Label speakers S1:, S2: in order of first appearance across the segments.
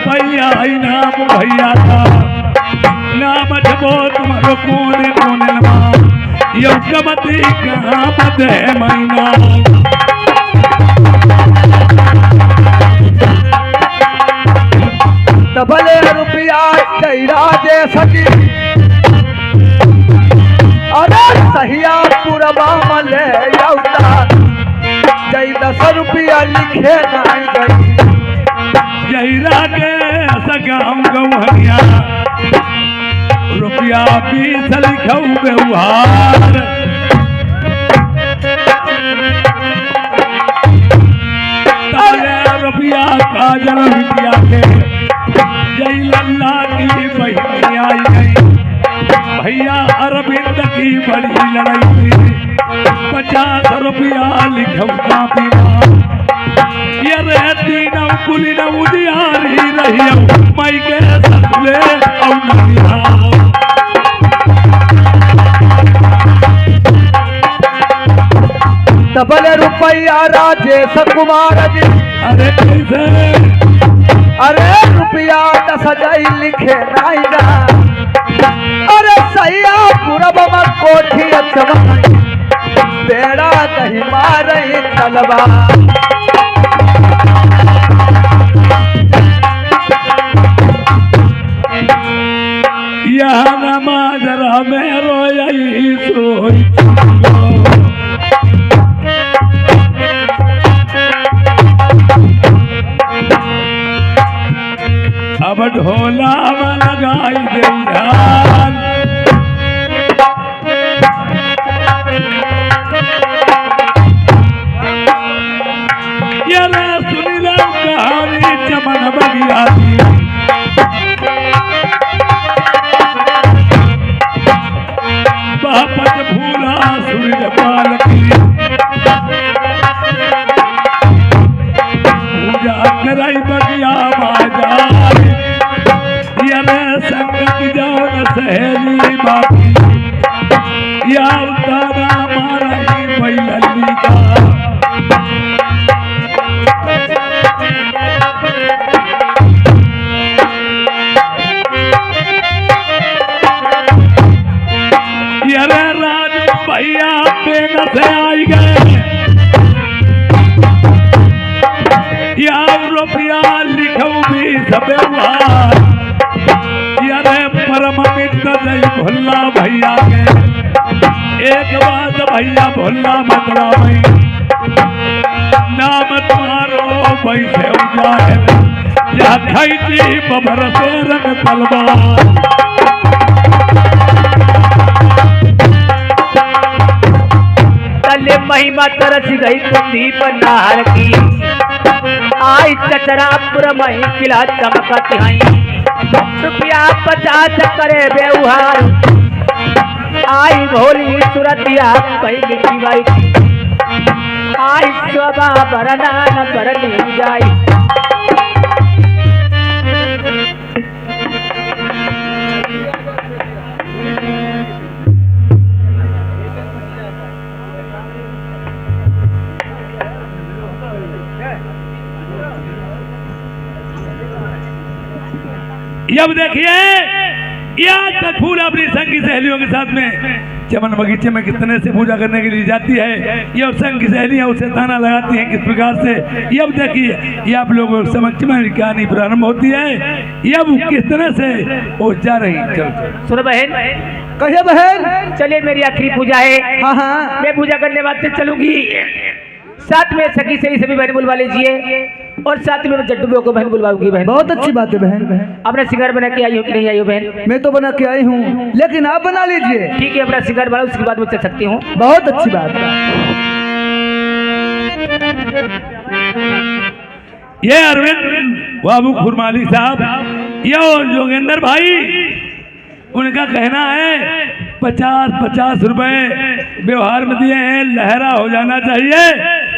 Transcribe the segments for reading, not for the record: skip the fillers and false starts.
S1: रुपया इनाम भैया था नाम जबो तुम्हारो कोने कोने यो कमती कहाँ बदे महीना
S2: तबले रुपया तेरा जे सकी अरे सहिया पूरबा मले यौता जय 10 रुपया लिखे नहीं गई
S1: जहिरा के सगाम गौहनिया रुपया 20 लिखऊ व्यवहार रुपया काजल विद्या के जय लल्ला की बहनी आई गई भैया अरविंद की बड़ी लड़ाई 50 रुपया लिखऊ कापी ये रहती न कुली न उदियारी रही मई के ससले
S2: तबले रुपया राजेश कुमार जी
S1: अरे कैसे
S2: अरे रुपया 10,000 लिखे नहीं जा अरे सैया पूरब में कोठी चमक बेड़ा कहीं मारे तलवा
S1: यह नमाज में रोई सोई अब ढोला में लगाई दे ध्यान ये ले सुनी लो कहानी चमन बगिया थी बापत भूला सूर्य पाल की पूजा कराई बगिया बाजार संगत जान सहेली बाकी या उतारा मारा ही बैलली का ये राज भैया पेन से आई गए या रुपया लिखो भी सब परम मित्र जय भोला भैया के एक बात भैया भोला मतलब नाम तुम्हारो पैसे उजाए या खैती बबर से रंग तलवार
S3: तले महिमा तरस गई कुलदीप नाहर की आई चचरापुर मही किला चमका तिहाई रुपया 50 करे व्यवहार आई भोली सुरतिया कहीं मिट्टी बाई आई शोभा बरना न करनी जाई
S1: अब देखिए यहाँ तक फूल अपनी संगी सहेलियों के साथ में चमन बगीचे में कितने से पूजा करने के लिए जाती है ये और संग की सहेलियां उसे ताना लगाती हैं किस प्रकार से। ये अब देखिए ये आप लोगों के समक्ष में कहानी प्रारंभ होती है। ये अब किस तरह से वो जा रही। चलो
S3: सुनो बहन,
S2: कहिए बहन।
S3: चलिए मेरी आखिरी पूजा है।
S2: हाँ हाँ
S3: मैं पूजा करने वास्ते चलूंगी। साथ में सखी सभी बहन बुलवा लीजिए और साथ में जड्डू को बहन बुलवाऊंगी। बहन
S2: बहुत अच्छी बात है बहन।
S3: अपना सिंगार बना के आई हो कि नहीं आई हो बहन?
S2: मैं तो बना के आई हूँ लेकिन आप बना लीजिए।
S3: ठीक है अपना सिंगार बना, उसके बाद मैं चल सकती हूँ।
S2: बहुत अच्छी बात है।
S1: ये अरविंद बाबू खुरमाली साहब, ये जोगेंद्र भाई, उनका कहना है 50-50 रुपए व्यवहार में दिए हैं, लहरा हो जाना चाहिए,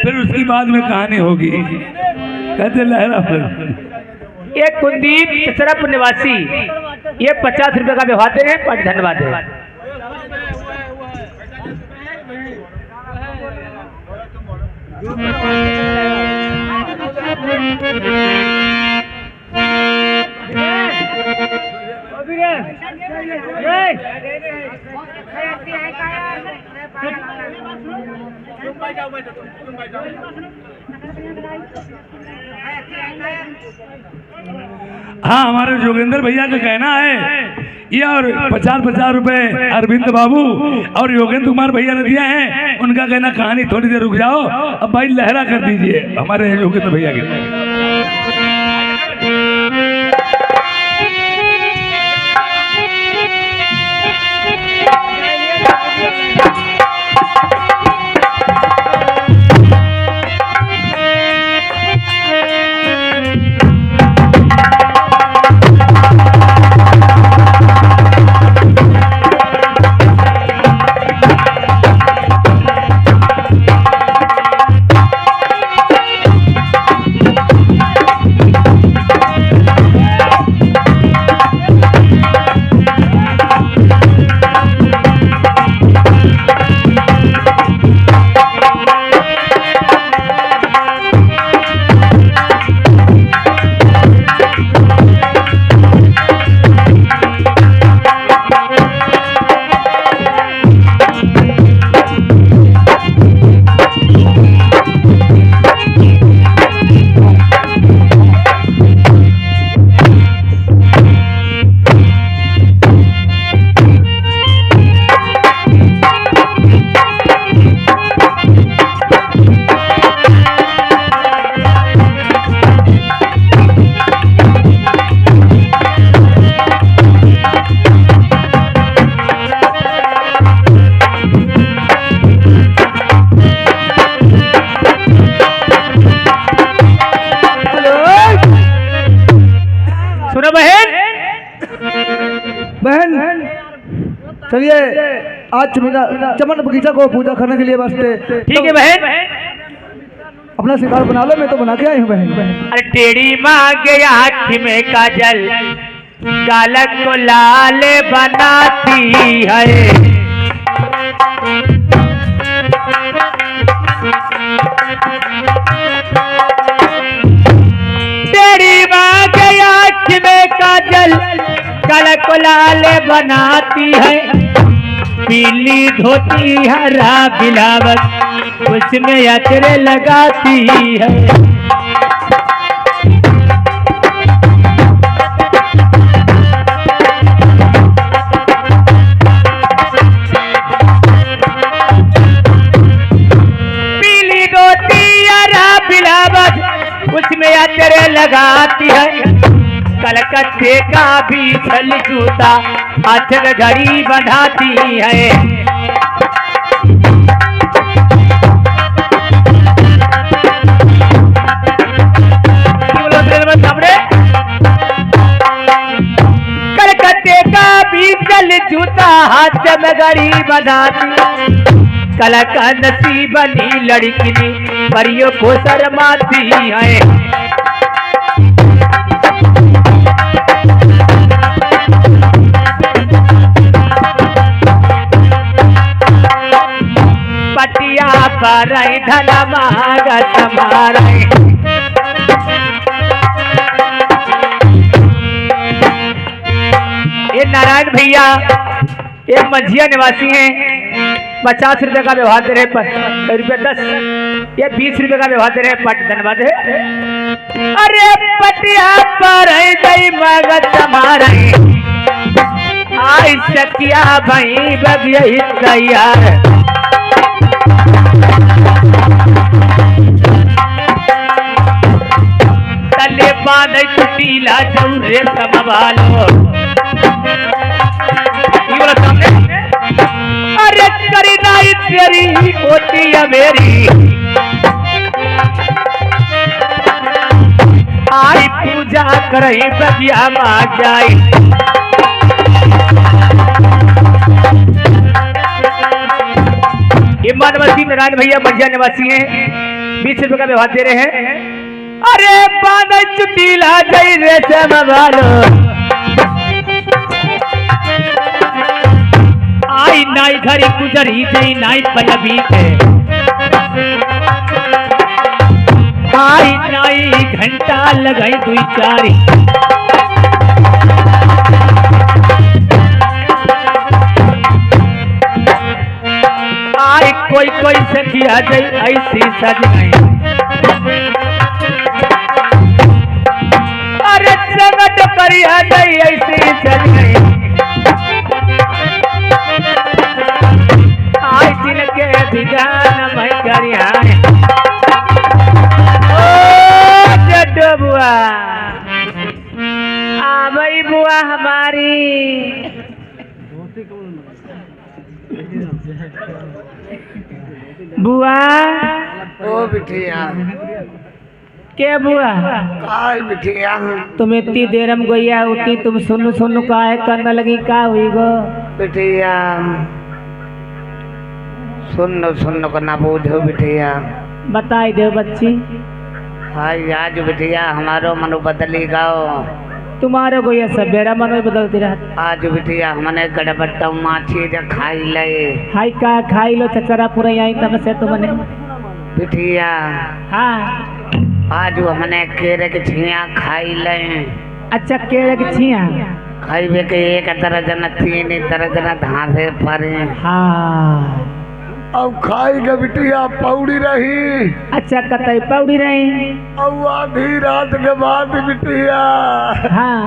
S1: फिर उसकी बाद में कहानी होगी। कहते लहरा फिर।
S3: ये कुलदीप चचरापुर निवासी ये 50 रुपए का व्यवहार दे रहे हैं। बड़ा धन्यवाद है।
S1: हाँ, हमारे जोगेंद्र भैया का कहना है ये, और 50-50 रुपए अरविंद बाबू और योगेंद्र कुमार भैया ने दिया है। उनका कहना कहानी थोड़ी देर रुक जाओ, अब भाई लहरा कर दीजिए हमारे योगेंद्र भैया के।
S2: बहन चलिए आज चमन बगीचा को पूजा करने के लिए वास्ते।
S3: ठीक है बहन,
S2: अपना शिकार बना लो, मैं तो बना के आई हूँ बहन।
S3: अरे टेढ़ी मांगे आँख में काजल, गालक को लाल बनाती है। टेढ़ी मांगे आँख में काजल, गालक को लाल बनाती है। पीली धोती हरा बिलावत, उसमें अचरे लगाती है। पीली धोती हरा बिलावत, उसमें अचरे लगाती है। कलकत्ते का भी छल जूता हाथ में घड़ी बंधाती है। कलकत्ते का भी छल जूता हाथ में घड़ी बंधाती। कला का नसीब बनी लड़की ने परियों को शर्माती है। पटिया पर धन मागत मारे, ये नारायण भैया ये मंझिया निवासी हैं। 50 रुपए का व्यवहार दे रहे पर रुपये 10, ये 20 रुपए का व्यवहार दे रहे पट। धन्यवाद है। अरे पटिया पर मागत मारे, आई सकिया भाई बगिया तैयार। तले बांध चुटीला चौरे समवालो, सामने। अरे करी नाई तेरी होती है मेरी, आई पूजा करे बगिया मा जाई। ये मानवती नारायण भैया मंझिया निवासी हैं, 20 रुपए का व्यवहार दे रहे हैं। अरे बांध चुटीला जई रे समवालो, आई नाई घरी गुजरी जई नाई पलवी थे। आई नाई घंटा लगाई दुई चारी, आई कोई कोई सखिया जई ऐसी सज गई अरे जगत करिया जई ऐसी सज गई आज दिन के विधान मैं करिया ओ जड्डो बुआ आ भाई बुआ हमारी बुआ
S4: ओ बिटिया
S3: के बुआ
S4: काय बिटिया
S3: तुम इतनी देर हम गैया उतनी तुम सुन सुन का है करने लगी का हुई गो
S4: बिटिया सुन को ना बूझो बिटिया
S3: बताई दो बच्ची
S4: हाय आज बिटिया हमारो मनु बदली गाओ
S3: तुम्हारे गैया सवेरा मन में बदलती रहा
S4: आज बिटिया हमने गड़बट्टा माछी जे खाई ले
S3: हाय का खाई लो चचरा पूरा यहीं तब से तुमने
S4: बिटिया
S3: हाँ
S4: आज हमने केरे के छिया खाई ले
S3: अच्छा केले की छिया
S4: खाइबे के एक दर्जन 3 दर्जन धासे परे
S3: हाँ
S1: अब खाएगा बिटिया पौड़ी रही
S3: अच्छा कतई पौड़ी रही
S1: अब आधी रात के बाद बिटिया
S3: हाँ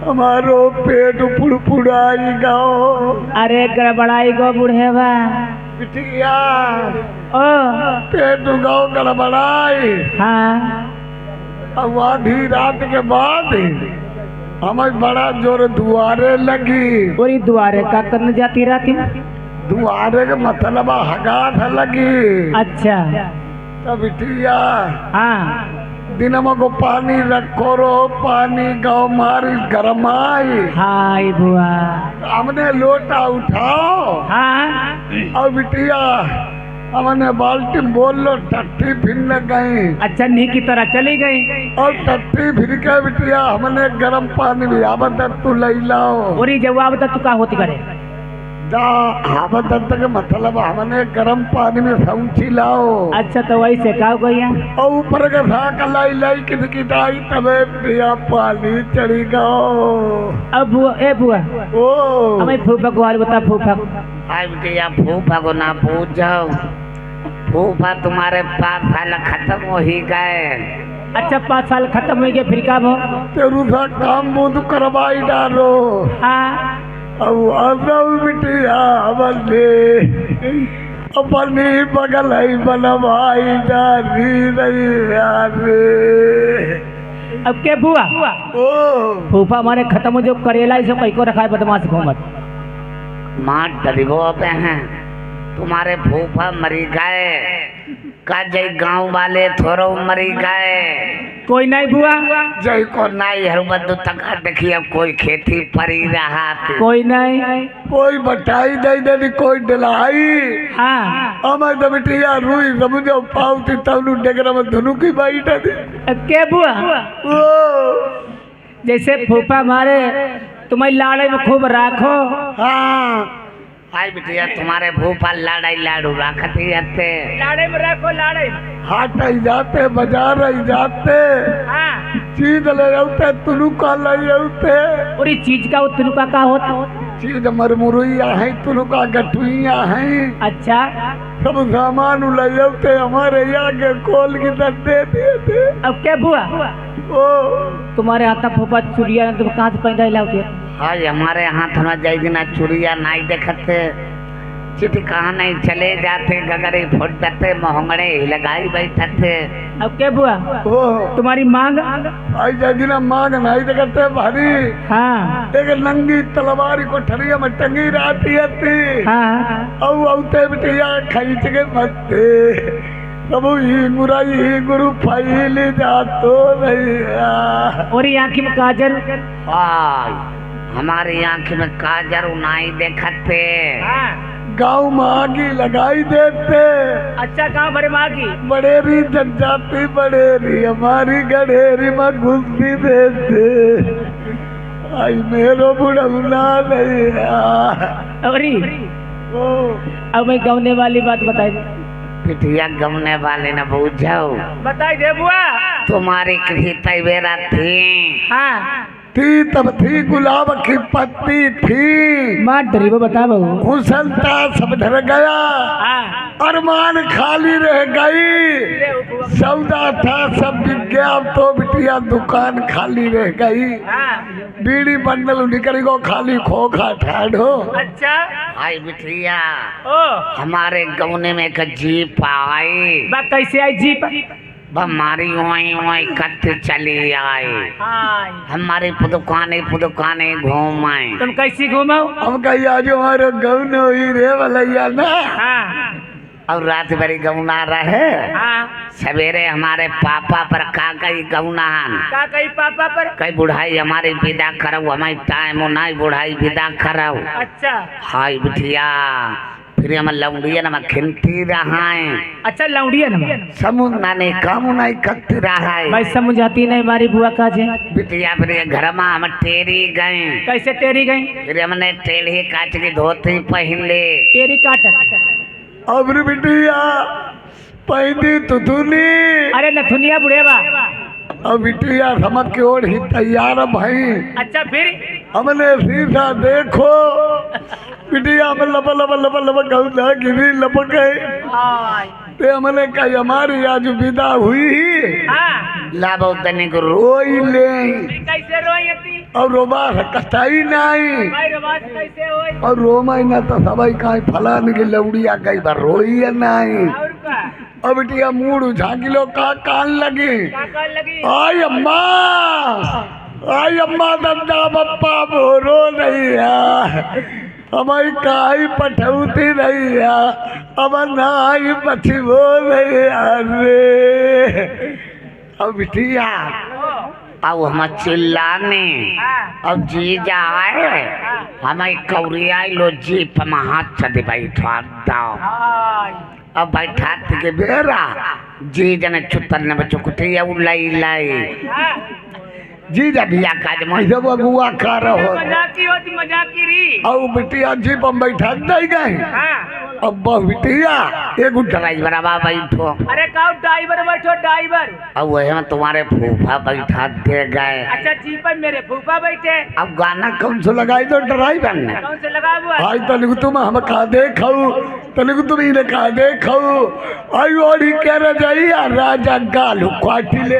S1: हमारो पेट पुड़पुड़ाई गाओ
S3: अरे गड़बड़ाई गो बूढ़े बा
S1: बिटिया
S3: ओ
S1: पेट गाओ गड़बड़ाई
S3: हाँ
S1: अब आधी रात के बाद हमें बड़ा जोर दुआरे लगी
S3: पूरी दुआरे का करने जाती रहती
S1: दुआरे के मतलब हगात लगी
S3: अच्छा
S1: तो बिटिया
S3: हाँ
S1: दिनमा को पानी रखो रो पानी गाँव मारी गरमाई
S3: हाय बुआ
S1: हमने लोटा उठाओ
S3: हाँ
S1: और बिटिया हमने बाल्टी बोल लो टट्टी फिर गई
S3: अच्छा नी की तरह चली गई
S1: और टट्टी फिर के बिटिया हमने गरम पानी भी आवत तू ले लाओ
S3: पूरी जवाब तो तू का होती करे
S1: जा आवत के मतलब हमने गरम पानी में सौंची लाओ
S3: अच्छा तो वही से का गैया
S1: और ऊपर के साक लाई लाई किसकी डाई तबे बिटिया पानी चढ़ी गो
S3: अब बुआ ए बुआ
S1: ओ
S3: हमें फूफा को हाल बता फूफा
S4: हाय बिटिया फूफा को ना पूछ जाओ फूफा तुम्हारे 5 साल खत्म हो ही गए
S3: अच्छा 5 साल खत्म हो गए फिर का भो
S1: तेरू सा काम बुध करवाई डालो
S3: हाँ
S1: अब बिटिया अपनी बगल है बनवाई डाली रही यारे
S3: अब के बुआ
S1: ओ
S3: फूफा हमारे खत्म हो जो करेला इसे कहीं को रखा है बदमाश घूमत
S4: माँ डरिगो पे हैं तुम्हारे फूफा मरी गए का जय गांव वाले थोड़ो मरी गए
S3: कोई नहीं बुआ
S4: जय को नाई हर बदू तक देखी अब कोई खेती परी रहा थी
S3: कोई नहीं
S1: कोई बटाई दे दे कोई डलाई
S3: हाँ
S1: हमें तो बिटिया रुई समझो पावती तब डेगरा में धुनु की बाई डाली
S3: अब के बुआ
S1: ओ
S3: जैसे फूफा हमारे तुम्हें लाड़े में खूब राखो
S1: हाँ
S4: हाय बिटिया तुम्हारे फूफा लड़ाई लाड़ू रखती रहते
S3: लाड़े में रखो लाड़े
S1: हाट ही जाते बाजार ही जाते
S3: हाँ
S1: चीज ले जाते तुनुका ले जाते
S3: और ये चीज का तुनुका का होता
S1: चीज मरमुरुइया है तुनुका गठुइया है
S3: अच्छा
S1: सब सामान ले जाते हमारे यहाँ के खोल की दे दिए थे
S3: अब क्या बुआ
S1: ओ
S3: तुम्हारे हाथ फूफा चुड़िया तुम कहाँ से पैदा लाओगे
S4: हाय हमारे हाथ में जाई दिन चुड़िया नहीं देखते चिट्ठी कहाँ नहीं चले जाते गगरे फुट जाते मोहंगड़े लगाई बैठते
S3: अब क्या बुआ
S1: ओ
S3: तुम्हारी मांग
S1: आई जादिना मांग नहीं देखते भारी
S3: हाँ
S1: एक नंगी तलवारी को ठरिया में टंगी रहती थी
S3: हाँ
S1: औ औते बिटिया खींच के मत्ते सब ही गुरु फैल जातो भैया
S3: और ये आँखी में काजल
S4: हाय हमारी आँख में काजर नहीं देखते
S1: गाँव में आगी लगाई देते
S3: अच्छा कहाँ बड़े मागी
S1: बड़ेरी जनजाति बड़ेरी हमारी गढ़ेरी में घुस भी देते आई मेरो बुढ़ौना नहीं
S3: अरे
S1: ओ
S3: अब मैं गवने वाली बात बताई
S4: पिटिया गमने वाले न पूछो
S3: बताई दे बुआ
S4: तुम्हारी किसी तैवेरा थी
S3: हाँ
S1: थी तब थी गुलाब की पत्ती थी,
S3: माँ डरी वो बता बहू।
S1: घुसलता सब ढर गया, अरमान खाली रह गई, सौदा था सब बिक गया, अब तो बिटिया दुकान खाली रह गई, बीड़ी बंडल निकल गो खाली खोखा ठाडो।
S3: अच्छा
S4: हाय बिटिया,
S3: ओ
S4: हमारे गौने में एक जीप आई,
S3: बा कैसे आई जीप?
S4: हमारी वही वही कत चली आई,
S3: हाय
S4: हमारी पुदुकाने घूम आए।
S3: तुम कैसी घूमो?
S1: हम कही आज हमारे गौन हुई रे भलैया ना,
S4: और रात भरी गौना रहे, सवेरे हमारे पापा पर का कही गौनान,
S3: का कही पापा पर?
S4: कई बुढ़ाई हमारी विदा करो, हमारी टाइम नहीं बुढ़ाई विदा करो।
S3: अच्छा
S4: हाय बिटिया, फिर हम लौंडिया न खिलती रहा है,
S3: अच्छा लौंडिया ना
S4: समुना ने काम नहीं करती रहा है।
S3: भाई समझ आती नहीं हमारी बुआ का जे।
S4: बिटिया फिर घर में हम टेरी गए,
S3: कैसे टेरी गई?
S4: फिर हमने टेढ़ी काट की धोती पहन ले,
S3: टेरी काटक।
S1: अब रे बिटिया पैदी तुतुनी,
S3: अरे नथुनिया बुढ़ेवा।
S1: अब बिटिया समझ की ओर ही तैयार भाई,
S3: अच्छा फिर?
S1: हमने शीशा देखो, बिटिया में लब लब लब लब गौना गिरी लपक गए,
S3: हाय
S1: ते हमने कही हमारी आज विदा हुई ही,
S3: हाँ
S4: लाभो तनिक रो
S1: रोई ले,
S3: कैसे रोयती?
S1: और रोबा कटाई नहीं,
S3: भाई रोबास कैसे होई?
S1: और रोमाई ना तो सबई कहीं फलान की लौड़िया कई बार रोई नहीं।
S3: और का
S1: अब बिटिया मूड झाँकिलो का कान लगी,
S3: का कर लगी?
S1: आई अम्मा, आई अम्मा दद्दा बप्पा बोरो नहीं है, हमारी काई पठौती नहीं है, अब नाई पछिबो नहीं रे। अब बिटिया
S4: अब हम चिल्लाने, अब जीजा आए, हमें कौरिया लो जीप में हाथ चढ़े बैठा दाओ,
S3: हाय
S4: अब बैठा के बेरा जीजा ने चुतर ने बच्चों कुटिया लाई लाई, जीजा भैया काज में
S1: जब अगुआ खा रहो,
S3: मजाकी होती मजाकी री।
S1: अब बिटिया जीप हम बैठा दे गए,
S3: हाँ
S1: अब बिटिया एक
S4: ड्राइवर बैठो,
S3: अरे काउ ड्राइवर बैठो ड्राइवर।
S4: अब वही में तुम्हारे फूफा बैठा दे गए।
S3: अच्छा जीप पर मेरे फूफा बैठे।
S4: अब गाना
S1: कौन से लगाई तो ड्राइवर ने,
S3: कौन से लगा हुआ?
S1: आई तनिक तुम हम खा दे खाऊ, तनिक तुम इन्हें खा दे खाऊ, आई और ही कह रहा जाइए राजा गालू क्वाटी ले।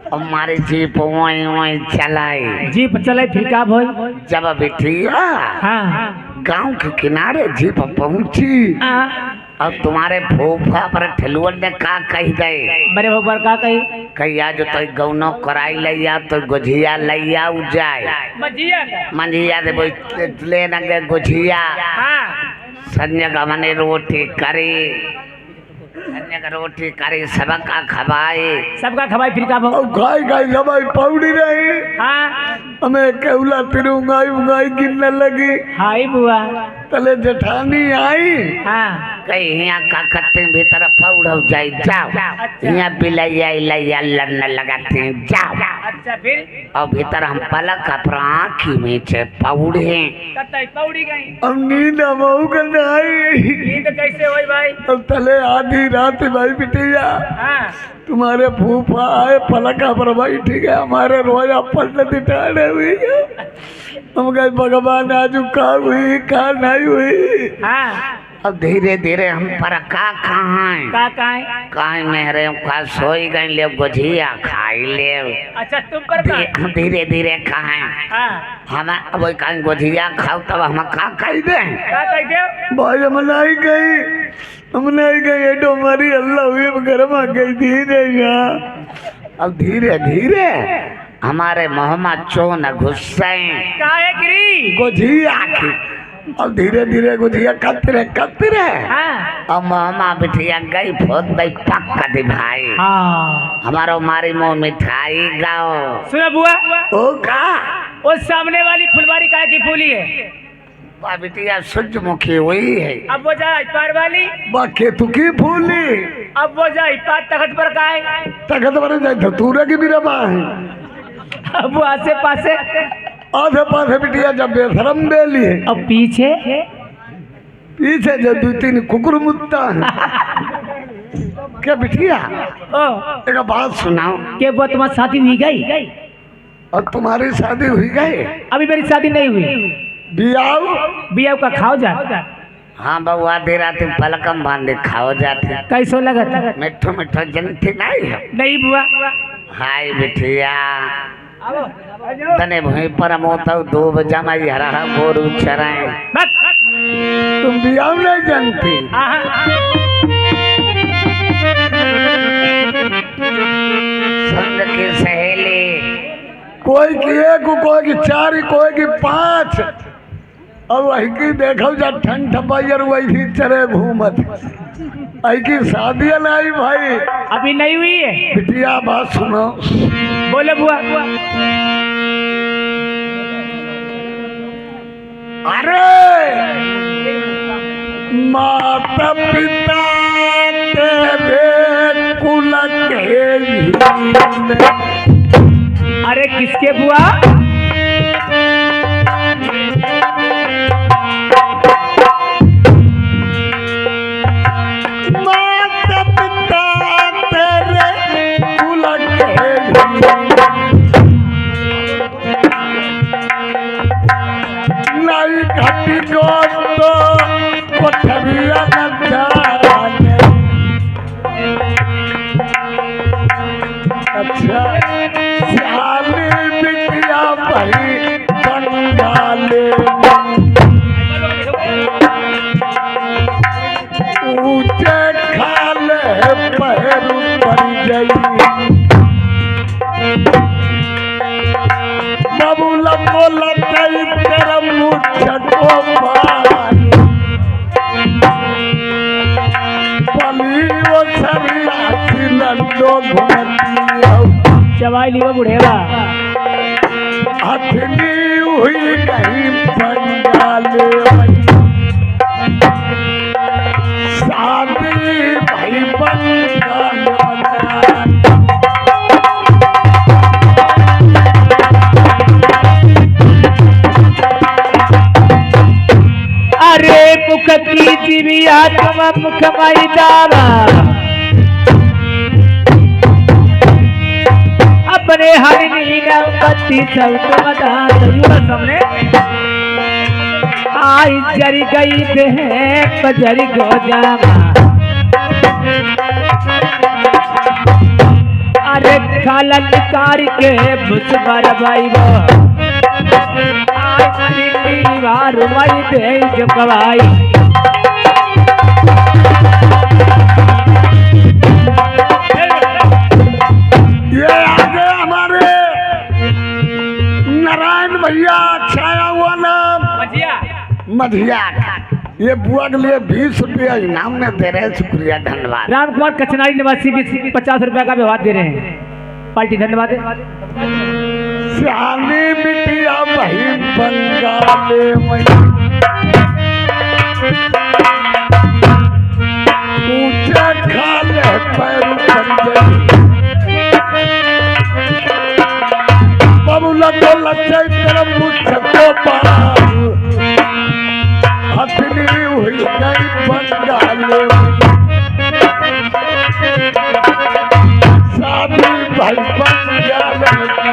S4: हमारी जीप वही वही चलाई,
S3: जीप चले फिर का भोल?
S4: जब बिटिया
S3: हाँ
S4: गांव के किनारे जीप पहुंची, अब तुम्हारे फूफा पर ठेलुअन ने का कही गए,
S3: मेरे भगवान का कही?
S4: कहिया जो तो गौनो कराई लैया तो गुझिया लैया उ जाए, मंझिया दे ले नगे गुझिया, संजय का मने रोटी करी, संजय का रोटी करी सबका खवाए,
S3: सबका खवाई फिर का भोल?
S1: अब खाई खाई हमारी पौड़ी रही,
S3: हाँ
S1: हमें केवला तेरे उंगाई उंगाई गिरने लगी,
S3: हाई बुआ।
S1: तले जेठानी आई,
S3: हाँ
S4: कहीं यहाँ का खत्ते भीतर फौड़ हो जाए जाओ, यहाँ बिलैया लैया लड़ने लगाते जाओ।
S3: अच्छा फिर?
S4: और भीतर हम पलक अपना आँखी में से पौड़े,
S3: पौड़ी गई।
S1: अब नींद हमऊ कर आई,
S3: नींद कैसे हुई भाई?
S1: अब तले आधी रात भाई बिटिया
S3: हाँ
S1: तुम्हारे फूफा आए पलका पर बैठी गए, हमारे रोया पलट दिटाड़े हुई, हम कहे भगवान आज का हुई का नहीं हुई।
S3: हाँ
S4: अब धीरे धीरे हम पर का कहाँ
S3: का
S4: मेरे का सोई गए ले गुझिया खाई ले।
S3: अच्छा तुम पर का?
S4: धीरे धीरे कहाँ
S3: हाँ
S4: हम अब कहीं गुझिया खाओ तब हम का कही दे,
S3: का कह दे?
S1: भाई हम नहीं गई, हम नहीं गई, एडो हमारी अल्लाह हुई घर में गई धीरे यहाँ।
S4: अब धीरे धीरे हमारे मोहम्मद चोन घुस्से
S3: काहे गिरी?
S1: गुझिया की, अब धीरे धीरे गुझिया कतरे,
S3: हाँ
S4: अब मामा बिटिया गई फोद दई पक्का दी भाई,
S3: हाँ
S4: हमारो मारी मुँह मिठाई गाओ।
S3: सुना बुआ,
S1: ओ का
S3: वो सामने वाली फुलवारी काहे की फूली है?
S4: वह बिटिया सूरजमुखी हुई है।
S3: अब वो जाए पार वाली,
S1: बा केतु की फूली,
S3: अब वो जाए पार तखत पर का है?
S1: तखत पर जाए धतूरा की भी रबा है,
S3: अब वो आसे पासे
S1: आधे पासे बिटिया जब बेशरम बेली है,
S3: अब पीछे
S1: पीछे जो दो तीन कुकुर मुत्ता है। क्या बिटिया
S3: ओ
S1: एक बात सुनाओ,
S3: के वो तुम्हारी शादी हुई गई?
S5: और तुम्हारी शादी हुई गई?
S3: अभी मेरी शादी नहीं हुई।
S5: बियाऊ
S3: बिया का खाओ जा।
S4: हाँ बउआ दे राती पलकम बांधे खाओ जाते
S3: कैसो लगत?
S4: मिठो मिठो जनती नहीं है।
S3: नहीं बुआ।
S4: हाय बिटिया तने भई पर मोता दो बजा माई हरा गोरू चराए।
S5: तुम बियाऊ नहीं जानती?
S4: संग की सहेली
S5: कोई की एक, कोई की चार, कोई की 5 और वही की देखो जा ठंड ठपाइयर वही चरे घूमत। आई की शादी नहीं भाई,
S3: अभी नहीं हुई है।
S5: बिटिया बात सुनो।
S3: बोले बुआ।
S5: अरे माता पिता तेरे कुल के,
S3: अरे किसके बुआ?
S5: माता पिता तेरे कुल के, नहीं घटी को तो कोठरिया न जाने। अच्छा शाली बिटिया भाई बंगाले ऊंचे खाले पैर पड़ गई। बबूला को लटई तेरा मुझ को मार पली वो सरिया सिलंडो घुमती हो।
S3: चवाई लियो बुढ़ेवा।
S5: हथनी हुई गई बंगाले शादी भाई बंगाल।
S3: अरे मुख की जीविया तुम मुख माई दावा, अपने हरिणी नवपति सब तुम दान सामने आई जरी गई देह पजरी गो जावा। अरे खाला निकार के बुस बर भाई वो आई दीवार मई दे जो कवाई।
S5: ये आगे हमारे नारायण भैया छाया हुआ नाम मधिया। ये बुआ के लिए 20 रुपया इनाम में दे रहे हैं। शुक्रिया धन्यवाद।
S3: राम कुमार कचनारी निवासी 50 रुपया का व्यवहार दे रहे हैं। पार्टी धन्यवाद।
S5: शाली बिटिया भाई बंगाले में ऊंचे खाले पैर पड़ गई। बबूला को लच्चे तेरा मुझ को पार हथनी हुई गई बंगाले में शादी भाई बंगाले में।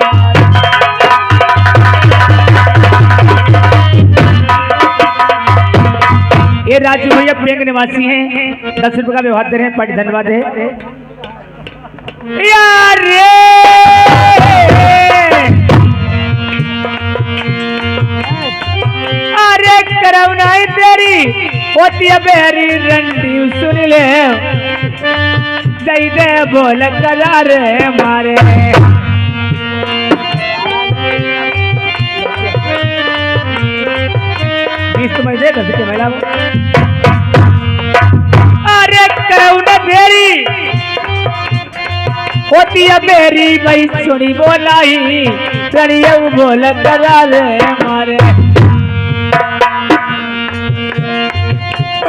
S3: ये राजू भैया प्रियंक निवासी हैं। 10 रुपए का व्यवहार दे रहे हैं। पार्टी धन्यवाद है यार। अरे करवनाई तेरी होती है बेरी रंडी सुन ले दई दे बोल करार मारे। अरे करौना बेरी होती है मेरी भाई सुनी बोलाई चढ़िया बोल करा रे मारे।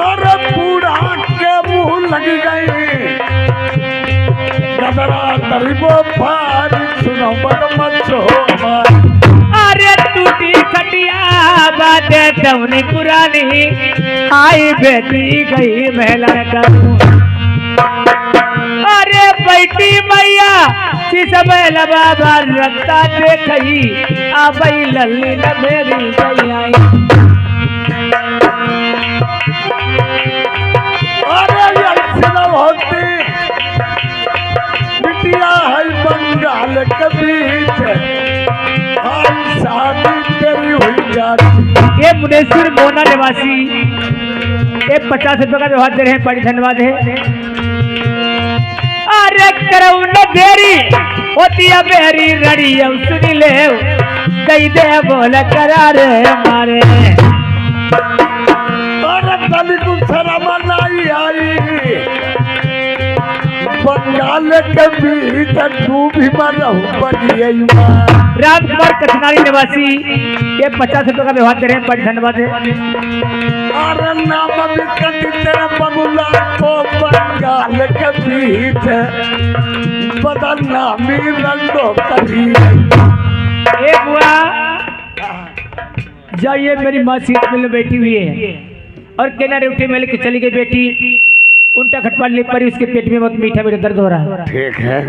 S5: अरे बूढ़ा के मुंह लग गई गदरा तरीबो पार सुनो बड़ मत हो।
S3: अरे टूटी खटिया बातें टवनी पुरानी आई बेटी गई महिला करूं। अरे बेटी मैया समय बाबा रखता देखी आबई लल्ली न मेरी गई
S5: अरे यक्षिणा होती बिटिया है बंगाल के बीच आज शादी तेरी हुई जाती।
S3: ये मुनेश्वर मोना निवासी ये 50 रुपए का व्यवहार दे रहे हैं, बड़ी धन्यवाद है। अरे करो न देरी होती है मेरी रड़ी सुनी ले कई दे बोल करार हमारे
S5: अरे तनी को शर्म नहीं आई बंगाल के बीच तू भी मरहु बनिए
S3: राम कुमार कचनारी निवासी ये 50 रुपए का व्यवहार दे रहे हैं, बड़ी धन्यवाद है।
S5: अरे नाम भी कटी तेरा बबुला को बंगाल के बीच बदनामी रंगो कभी।
S3: ए बुआ जाइए, मेरी माँ सीट में बैठी हुई है और किनारे उठे में लेके चली गई बेटी, उल्टा खटपट ले पड़ी, उसके पेट में बहुत मीठा मीठा दर्द हो रहा है।
S4: ठीक है।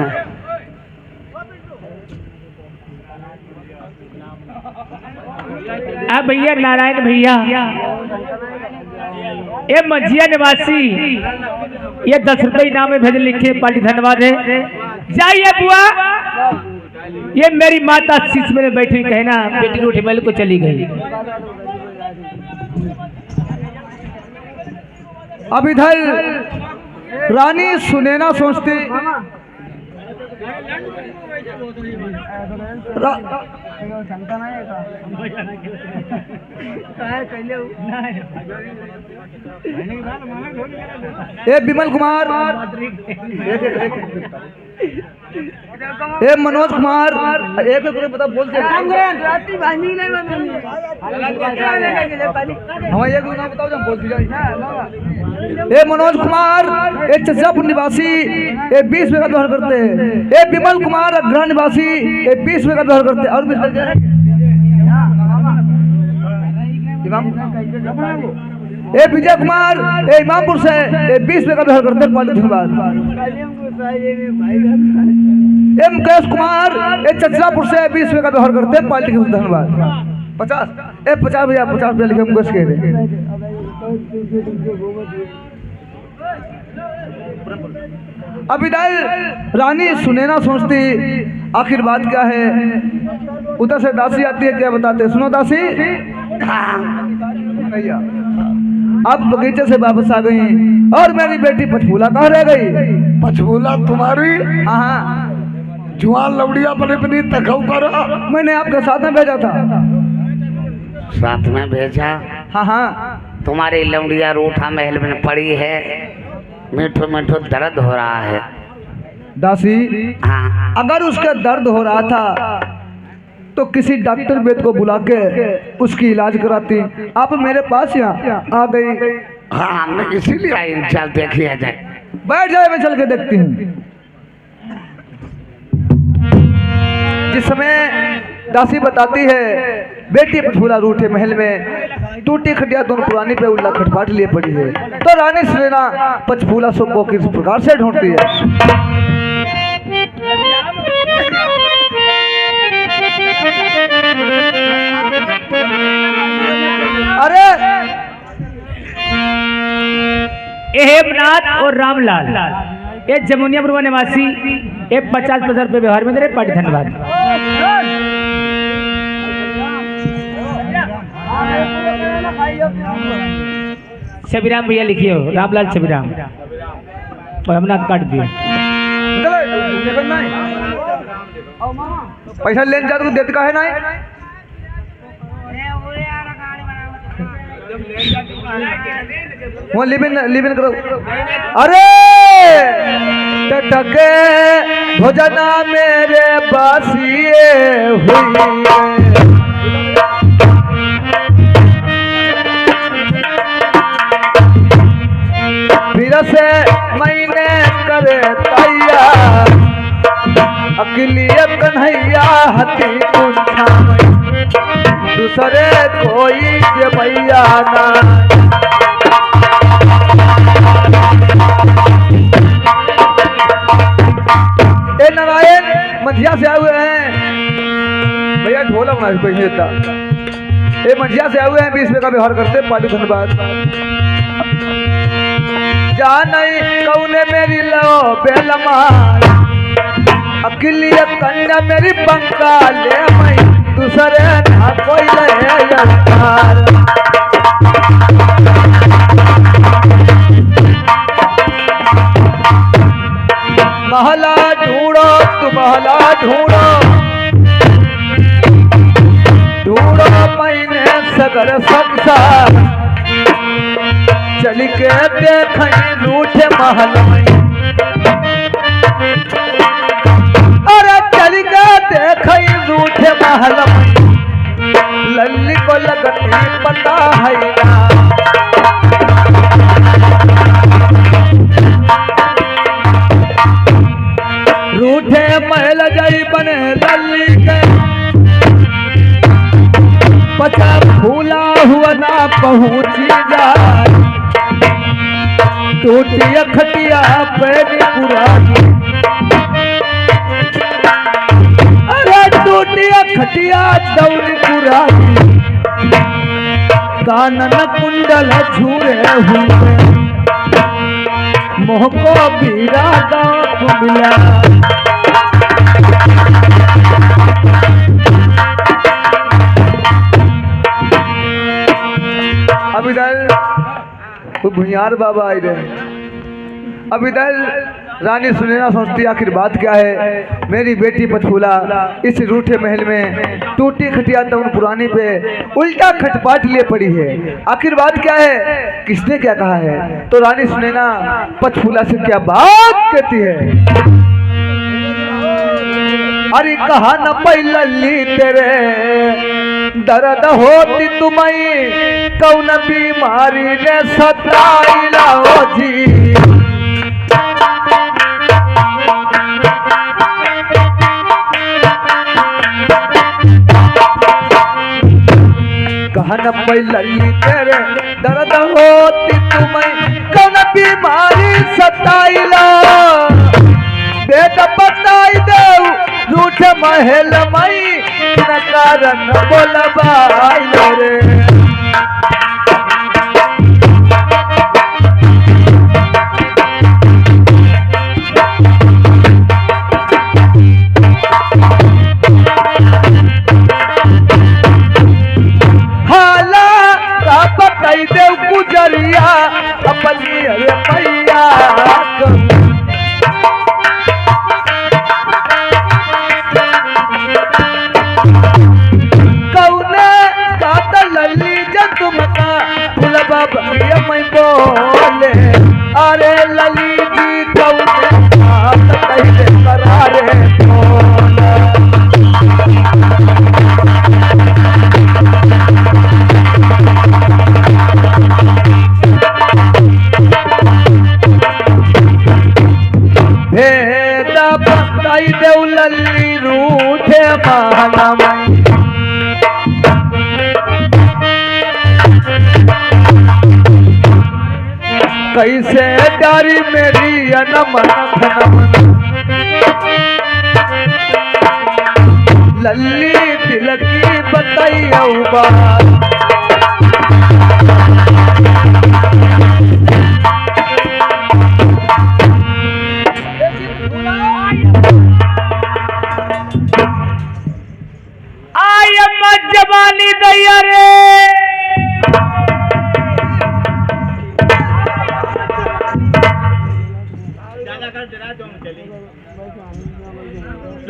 S3: भैया नारायण भैया ये मंझिया निवासी ये 10 रुपए इनाम में भेज लिखे, पार्टी धन्यवाद है। जाइए बुआ, ये मेरी माता शीश में बैठी हुई कहना बेटी ने उठे महल को चली गई।
S2: अब इधर रानी सुनैना सोचती ए विमल कुमार, ए मनोज कुमार, एक पता बोलते हमारे एक नाम बताओ जब बोलती जाए। ए मनोज कुमार ए चचापुर निवासी ए 20 रुपए का व्यवहार करते हैं। ए विमल कुमार अग्रह निवासी ए 20 रुपए का व्यवहार करते हैं। और भी ए विजय कुमार ए इमामपुर से ए 20 रुपए का व्यवहार करते हैं, पाली धन्यवाद। ए मुकेश कुमार ए चचरापुर से 20 रुपए का व्यवहार करते हैं, पाली धन्यवाद। 50 ए 50 भैया 50 रुपया लिखे मुकेश के दे। अब इधर रानी सुनैना सोचती आखिर बात क्या है। उधर से दासी आती है, क्या बताते, सुनो दासी। अब बगीचे से वापस आ गई और मेरी बेटी पचफूला कहाँ रह गई।
S5: पचफूला तुम्हारी?
S2: हाँ,
S5: जुआन लवड़िया पर अपनी तकौ करो।
S2: मैंने आपके साथ में भेजा था।
S4: साथ में भेजा?
S2: हाँ हाँ,
S4: तुम्हारी लौंडिया रूठा महल में पड़ी है, मीठो मीठो दर्द हो रहा है।
S2: दासी
S4: हाँ।
S2: अगर उसका दर्द हो रहा था तो किसी डॉक्टर वेद को बुला के उसकी इलाज कराती। आप मेरे पास यहाँ आ गई।
S4: हाँ, मैं इसीलिए आई, चल देखिए जाए।
S2: बैठ जाए, मैं चल के देखती हूँ। जिस समय दासी बताती है बेटी पचफूला रूठे महल में टूटी खटिया दोनों पुरानी पे उल्ला खटपाट लिए पड़ी है, तो रानी सुनैना पचफूला को किस प्रकार से ढूंढती है। अरे
S3: हेमनाथ और रामलाल ये जमुनियापुर निवासी ये 50 रुपए व्यवहार में दे रहे, पार्टी धन्यवाद। छबीराम भैया लिखिए, रामलाल छबीराम और हेमनाथ काट दिए।
S2: पैसा लेने जाते देते का है ना। वो लिविन करो। अरे टटके भोजना मेरे बासिए हुई फिर से मैंने करे तैयार अकेलिए कन्हैया हती पूछा दूसरे कोई के भैया ना। ए नारायण मंझिया से आए हुए हैं भैया, ढोलक ना कोई नहीं देता। ये मंझिया से आए हुए हैं, 20 रुपये का व्यवहार करते। पाली धन्यवाद। जाने कौने मेरी लो बेलमा अकिलिया कन्या मेरी बंका ले मई दूसरे ना कोई ले यार। महला ढूंढो तू महला ढूंढो, ढूंढो मैंने सगर संसार चल के देखें रूठे महल में। अरे चल के देखें रूठे महल में, लल्ली को लगती पता है ना। रूठे महल जाई बने लल्ली के, पचा फूला हुआ ना पहुंची जाए। टूटी खटिया पैनी पुरानी, अरे टूटी खटिया दौड़ी पुरानी। कानन कुंडल झूरे हुए, मोह को बीरा गाँव मिला। अब इधर भुइयार बाबा आए रहे। अब इधर रानी सुनैना सोचती आखिर बात क्या है। मेरी बेटी पछूला इस रूठे महल में टूटी खटिया तवन पुरानी पे उल्टा खटपाट लिए पड़ी है। आखिर बात क्या है, किसने क्या कहा है। तो रानी सुनैना पछूला से क्या बात कहती है। अरे कहा न पैलली तेरे दर्द होती तुम्हें कौन बीमारी ने सताइला हो जी। कहा न पैलली तेरे दर्द होती तुम्हें कौन बीमारी सताइला। बेट बताई दे रूठ महल मई न कारण बोलबाई रे। हाला का बताई दे गुजरिया अपनी अरे पैया मैं बोले। अरे लली जी कौने बात कहले करारे बोले। भेद बताई देव लली रूठे महल में। कैसे डारी मेरी अनमन लल्ली दिल की बताइयो बात।
S3: आय जवानी दैया रे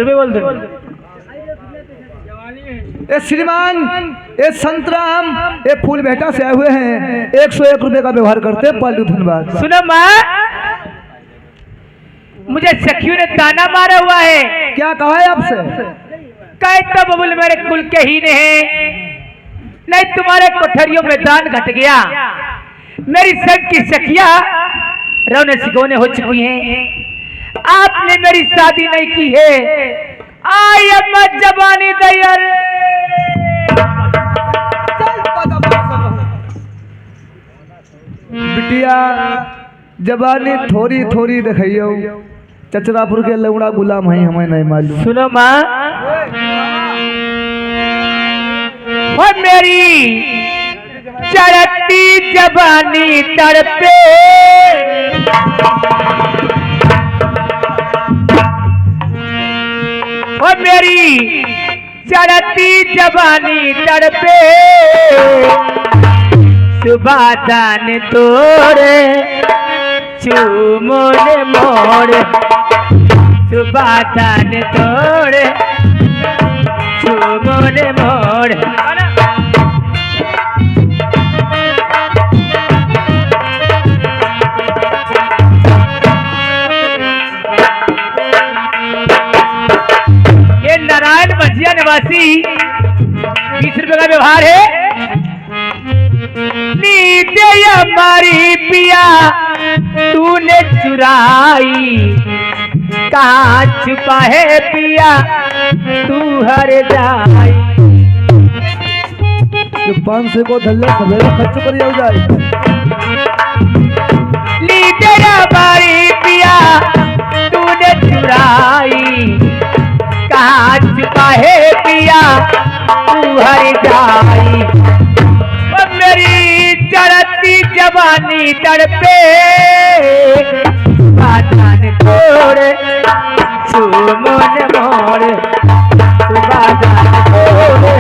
S3: बोल दे।
S2: ए श्रीमान ए संतराम ए फूल भेटा से आए हुए हैं, 101 रुपए का व्यवहार करते। पालू धन्यवाद।
S3: सुनो माँ, मुझे सखियों ने ताना मारा हुआ है।
S2: क्या कहा है आपसे।
S3: कहे तो बबुल मेरे कुल के ही नहीं, नहीं तुम्हारे कोठरियों में दान घट गया। मेरी संग की सखिया रौने सिगोने हो चुकी हैं। आपने मेरी शादी नहीं की है। आई अम्मत जवानी दैया रे।
S2: बिटिया जवानी थोड़ी थोड़ी दिखाइयो, चचरापुर के लौड़ा गुलाम है, हमें नहीं मालूम।
S3: सुनो माँ, ओ मेरी चढ़ती जवानी तड़पे, ओ मेरी चढ़ती जवानी तड़पे, सुबह दान तोड़े चूमोने मोड़े, सुबह दान तोड़े चूमोने मोड़े। ये नारायण मझिया निवासी 20 रुपए का व्यवहार है। नीचे हमारी पिया तूने चुराई, कहाँ छुपा है पिया तू हर जाई।
S2: 500 को धल्ले सवेरे खर्च कर जाए।
S3: नीचे हमारी पिया तूने चुराई, कहाँ छुपा है पिया तू हर जाई। मेरी चढ़ती जवानी तड़पे, बाजान तोड़े चूमोन मोड़े, बाजान तोड़े।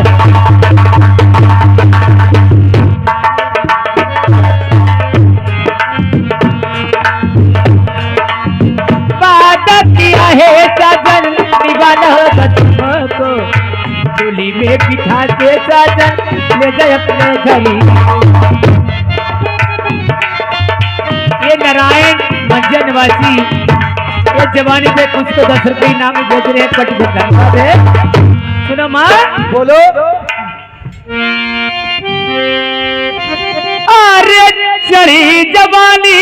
S3: वादा किया है साजन निभाना होगा तुमको, डोली में बिठा के साजन ले गए अपने घरी। ये नारायण मझिया निवासी ये जवानी पे कुछ तो 10 रुपये इनाम भेज रहे हैं। कट धन्यवाद है। सुनो माँ,
S2: बोलो।
S3: अरे चढ़ी जवानी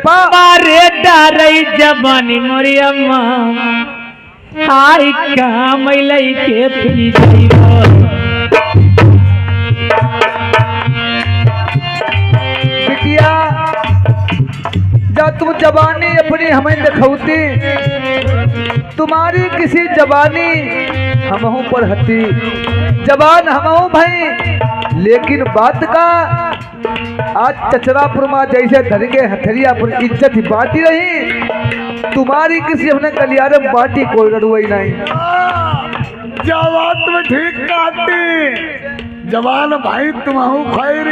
S3: मारे डारई जवानी मोरी अम्मा, हाय काम लई के पी जाइबो।
S2: बिटिया जब तुम जवानी अपनी हमें दिखौती, तुम्हारी किसी जवानी हमहू पर हती, जवान हमहू भाई, लेकिन बात का आज चचरापुर में जैसे धरगे हथरिया पर इज्जत ही बाटी रही, तुम्हारी किसी हमने कलियारे में बाटी कोई रड़ुई नहीं।
S5: जवान तुम ठीक कहती, जवान भाई तुम खैर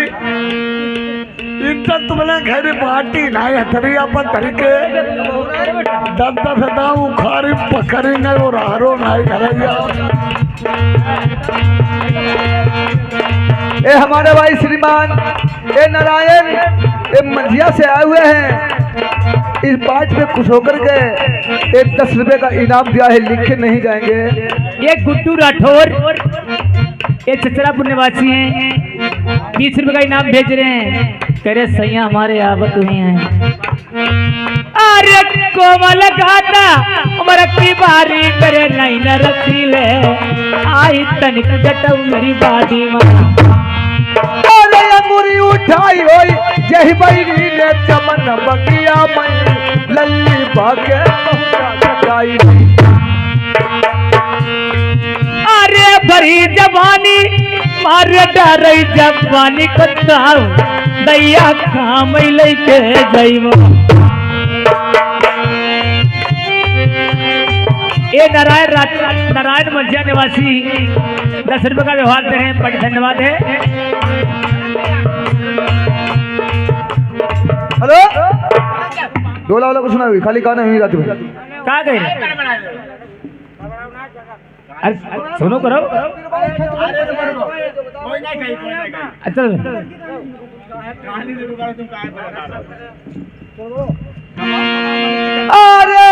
S5: इज्जत तुमने खैर बाटी नहीं हथरिया पर धरके 10-10 दाऊ खारी पकड़ेंगे और हारो नहीं घरैया।
S2: ए हमारे भाई श्रीमान ए नारायण ए मंझिया से आए हुए हैं, इस बात पे खुश होकर के एक 10 रुपए का इनाम दिया है, लिखे नहीं जाएंगे।
S3: ये गुड्डू राठौर ये चचरापुर निवासी हैं, 20 रुपए का इनाम भेज रहे हैं। कह रहे सैया हमारे आवत हुई हैं। अरे कोमल गाता हमारा की बारी करे नहीं न रसीले, आई तनिक जटऊ मेरी बाडी मां।
S2: अरे अंगूरी उठाई होई जही बैरी ने चमन बगिया में लल्ली भागे पहुंचा सकाई।
S3: अरे भरी जवानी मारे डरई जवानी कताऊ, दैया काम लेके जाइबो। ये नारायण मझिया निवासी 10 रुपए का व्यवहार दे रहे हैं। बड़ी धन्यवाद है।
S2: हेलो डोला वाला कुछ सुना हुई खाली गाना हुई रात में
S3: कहा गए? अरे सुनो करो। अच्छा
S2: अरे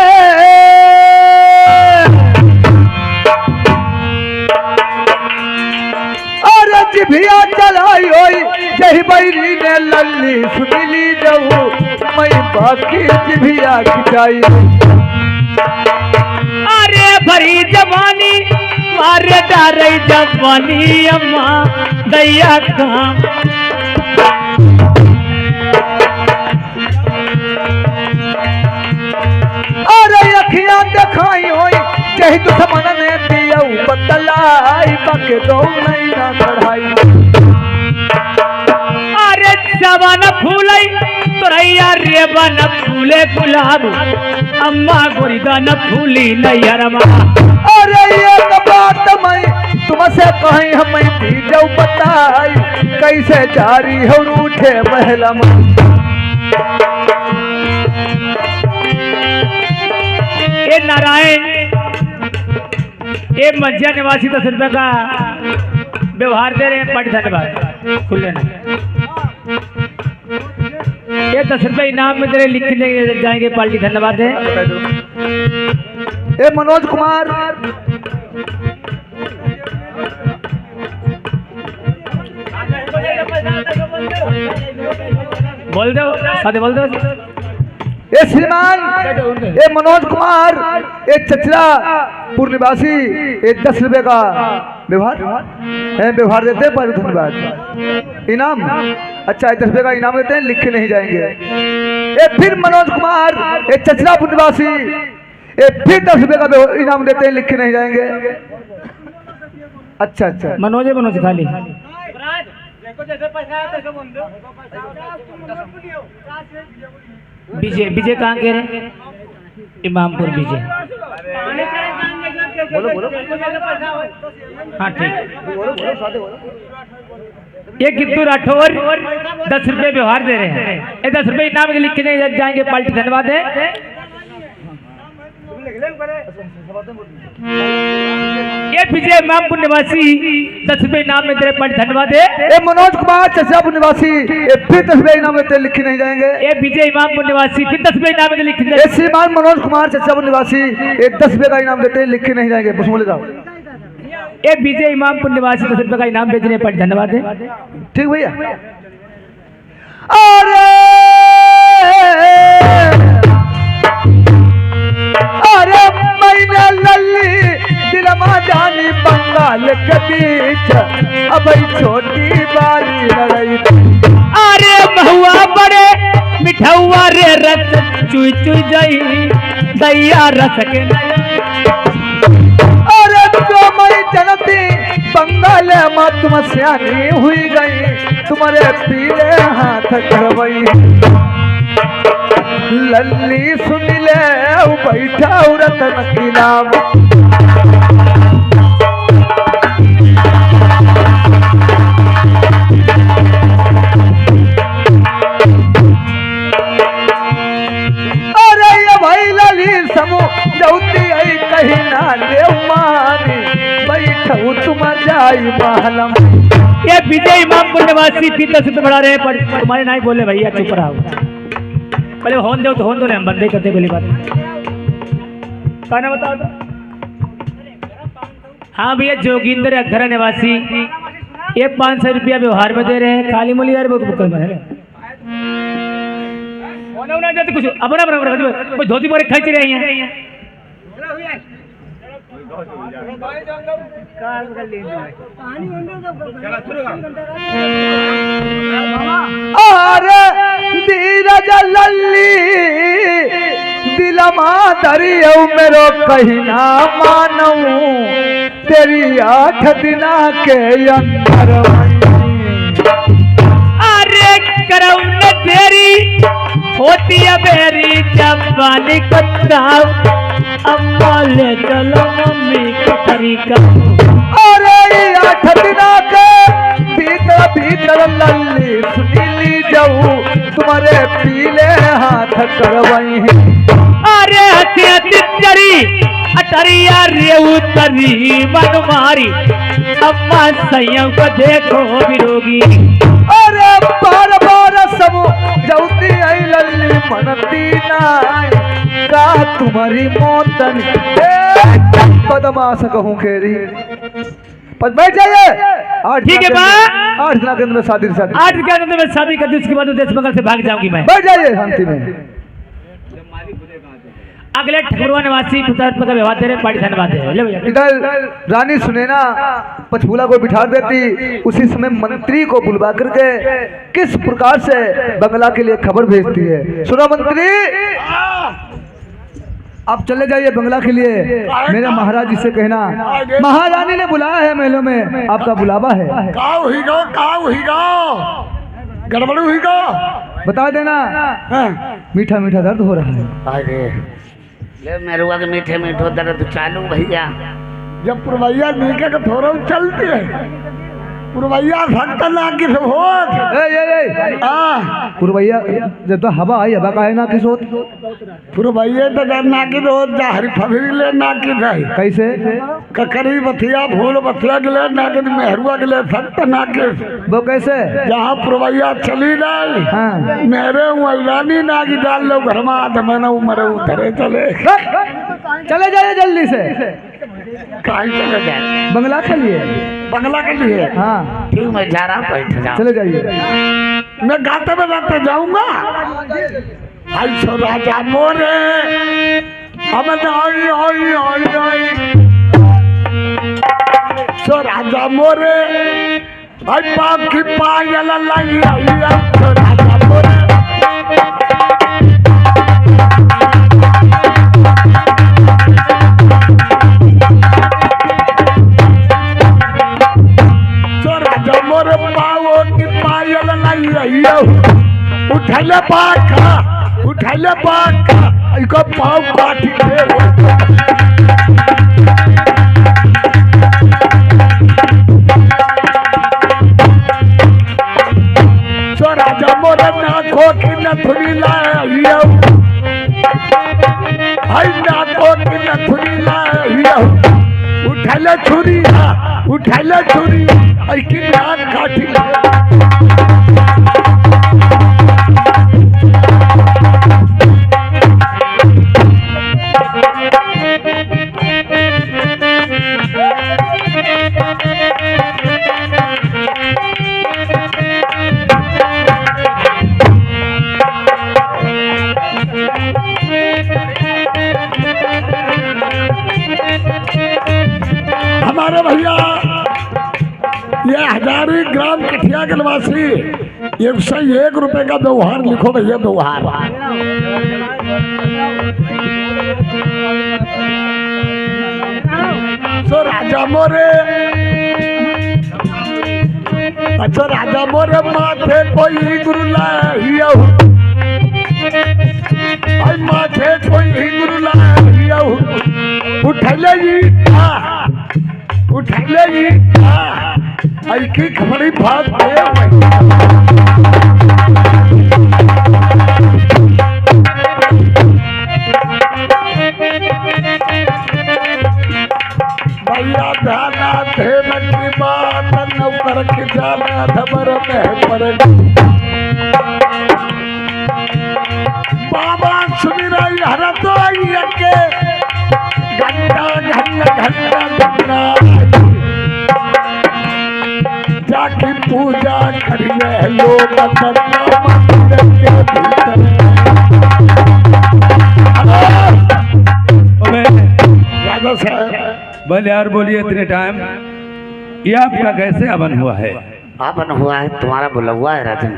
S2: अरे जिभिया चलाई होई जही बैरी ने लल्ली सुनीली जाऊ, मैं बाकी जिभिया खिंचाई।
S3: अरे भरी जवानी मारे डारई जवानी अम्मा, दैया काम।
S2: अखियां दिखाई होई चाहे दुश्मन ने दिया बतलाई पके दो नहीं ना चढ़ाई
S3: अरे जवान फूलई तोरैया रे बन फूले गुलाब अम्मा गोरिदा न फूली नैयरमा
S2: अरे ये बात मैं तुमसे कहीं हमें दी जाऊ बताई कैसे जारी हो रूठे महला में
S3: ये नारायण ये मज्जा निवासी 10 रुपए का व्यवहार दे रहे हैं। बड़ी धन्यवाद खुले ना ये 10 रुपए इनाम में तेरे लिख के जाएंगे पार्टी। धन्यवाद है।
S2: ए मनोज कुमार
S3: बोल दो सादे बोल दो।
S2: ए श्रीमान ए मनोज कुमार ए चचरापुर निवासी ए 10 रुपए का व्यवहार देते हैं। बहुत धन्यवाद। इनाम अच्छा 10 रुपए का इनाम देते हैं, लिख के नहीं जाएंगे। ए फिर मनोज कुमार ए चचरापुर निवासी ए फिर 10 रुपए का इनाम देते हैं, लिख के नहीं जाएंगे। अच्छा अच्छा
S3: मनोज खाली विजय कहाँ के रहे? इमामपुर विजय।
S2: बोलो
S3: हाँ ठीक। ये गिद्दू राठौर 10 रुपए व्यवहार दे रहे हैं। ये 10 रुपए इनाम के लिख के नहीं जाएंगे पार्टी। धन्यवाद है। ये विजय इमामपुर निवासी 10 रुपए इनाम में तेरे पार्टी। धन्यवाद है।
S2: ए मनोज कुमार चचरापुर निवासी ए फिर 10 रुपए इनाम देते, लिख के नहीं जाएंगे।
S3: ये विजय इमामपुर निवासी फिर 10 रुपए इनाम में लिख के
S2: ए श्रीमान मनोज कुमार चचरापुर निवासी ए 10 रुपए का इनाम देते हैं, लिख के नहीं जाएंगे। बस बोले जाओ।
S3: ये विजय इमामपुर निवासी 10 रुपए का इनाम बेचने पर धन्यवाद है।
S2: ठीक भैया। अरे अरे मैंने लल्ली दिलमा जानी बंगाल के बीच अब छोटी बारी लड़ाई।
S3: अरे बहुआ बड़े मिठौआ रे रस चुई चुई जाई दैया रस के।
S2: अरे जो मैं जनती बंगाल में तुम सियानी हुई गई, तुम्हारे पीले हाथ करवई। लल्ली सुन ले बैठा रतन की नाम। अरे ये भाई लल्ली समूह जौती आई कहीं ना ले मानी बैठू तुम जाई महलम।
S3: ये विजय इमामपुर निवासी फिर 10 रुपए बढ़ा रहे हैं पर तुम्हारे नहीं बोले भैया चुप रहो। पहले होन दो तो होन दो, हम बंदे करते पहली बात। कहना बताओ तो। हाँ भैया जोगिंदर अखरा निवासी ये 500 रुपया व्यवहार में दे रहे हैं। खाली मूली यार बहुत बुकल में कुछ अपना कोई धोती बोरे खींच रहे हैं।
S2: अरे धीरज लल्ली दिलमा दरियो मेरो कहीं ना मानू तेरी 8 दिना के अंदर।
S3: अरे करौ न तेरी होती है मेरी जवानी कत्ता अम्मा ले चलो मम्मी का तरीका।
S2: अरे 8 दिना के भीतर भीतर लल्ली सुनीली जाऊ तुम्हारे पीले हाथ करवाई।
S3: अरे हसी हसी चरी अटरिया रे उतरी मन मारी अम्मा संयम को देखो विरोगी।
S2: अरे बार बार सब जौती आई लल्ली मनती नाय का तुम्हारी मोतन कदम आ सकूं खेरी। पर बैठ जाइए।
S3: ठीक है बा
S2: 8 दिन के अंदर में शादी
S3: 8 दिन के अंदर में शादी कर दी, उसके बाद देश बंगाल से भाग जाऊंगी मैं।
S2: बैठ जाइए शांति में।
S3: अगले ठकुरवा निवासी 50 रुपए का व्यवहार दे रहे पार्टी। धन्यवाद है। ले भैया।
S2: इधर रानी सुनैना पंचफूला को बिठा देती, उसी समय मंत्री को बुलवा करके किस प्रकार से बंगला के लिए खबर भेजती है। सुनो मंत्री। आप चले जाइए बंगला के लिए। मेरे महाराज जी से कहना महारानी ने बुलाया है महलों में, आपका बुलावा है।
S5: का हुई गो गड़बड़ हुई गो
S2: बता देना। मीठा मीठा दर्द हो रहा है।
S4: अरे ले मेरुआ के मीठे मीठो दर्द चालू भैया।
S5: जब पुरवैया नीचे का थोड़ा चलती है पुरवैया सकता ना किस होत
S2: पुरवैया जब तो हवा आई, हवा का है ना किस होत
S5: पुरवैया तो ना किस होत जा हरी फबरी ले ना किस है
S2: कैसे
S5: ककरी बथिया फूल बथिया के ले ना किस मेहरुआ के ले सकता ना किस
S2: वो कैसे
S5: जहाँ पुरवैया चली जाए।
S2: हाँ।
S5: मेरे वैरानी ना की डाल लो घर में मैंने मरे उधरे
S2: चले जाइए जल्दी से।
S5: कहीं चले जाए
S2: बंगला के लिए।
S5: बंगला के लिए।
S2: हाँ
S4: ठीक मैं जा रहा हूँ, बैठ जाओ।
S2: चले जाइए।
S5: मैं गाते बजाते जाऊंगा। ऐसो राजा मोरे अब आई आई आई आई सो राजा मोरे आई पाप की पायल लाई आई सो राजा मोरे मोरे पाओ की पायल लाई आइयो उठले पाखा इको पाव काटी दे सो राजा मोरे नाखो की नथुनी लाइयो आई नाखो की नथुनी लाइयो उठले छुरी आई की नाक काटी हमारे भैया ये हजारी ग्राम कठिया के निवासी 101 रुपए का व्यवहार लिखो भैया व्यवहार। तो राजा मोरे अच्छा राजा मोरे माथे कोई गुरु लाइयो आई माथे कोई गुरु लाइयो उठले जी आई की खबरी बात भैया ध्याना थे की बात नौकर की जाना धबर में पर बाबा सुनी रही हर तो के घंटा जाके पूजा करिए लोग राजा साहब
S1: बोले यार बोलिए इतने टाइम ये आपका कैसे हवन हुआ है?
S4: हवन हुआ है तुम्हारा बुला हुआ है राजन।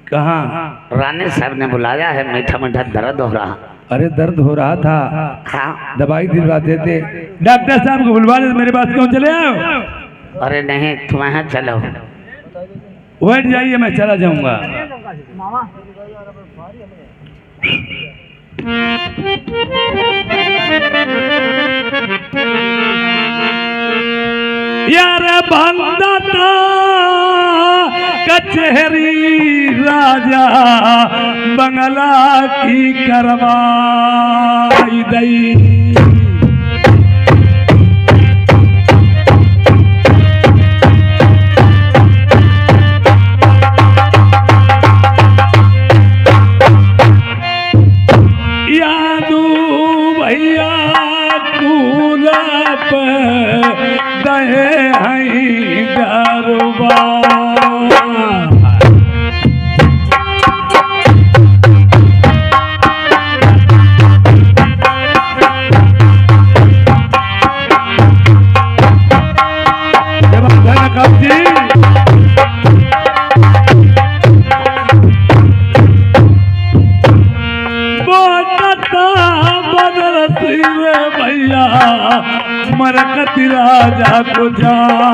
S1: कहाँ?
S4: रानी साहब ने बुलाया है, मीठा मीठा दर्द हो रहा।
S1: अरे दर्द हो रहा था,
S4: हाँ
S1: दवाई दिलवाते थे। डॉक्टर साहब को बुलवा ले, मेरे पास क्यों चले आओ?
S4: अरे नहीं तुम यहाँ चलो।
S1: बैठ जाइए मैं चला जाऊंगा। यार बंदता कचहरी राजा बंगला की करवाई दई।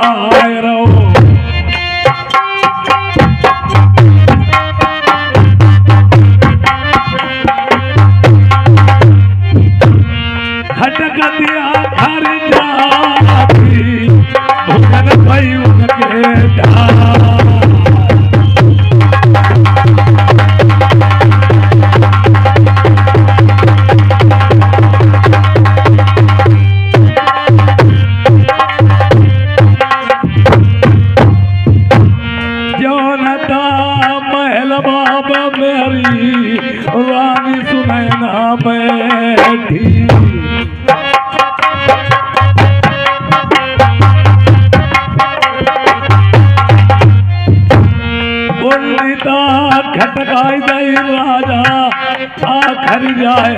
S1: जाए रहो। खटक दिया घर जाती भुगन भई उनके ढाल। मेरी रानी सुनैना बैठी खटकाई दई राजा आखर जाए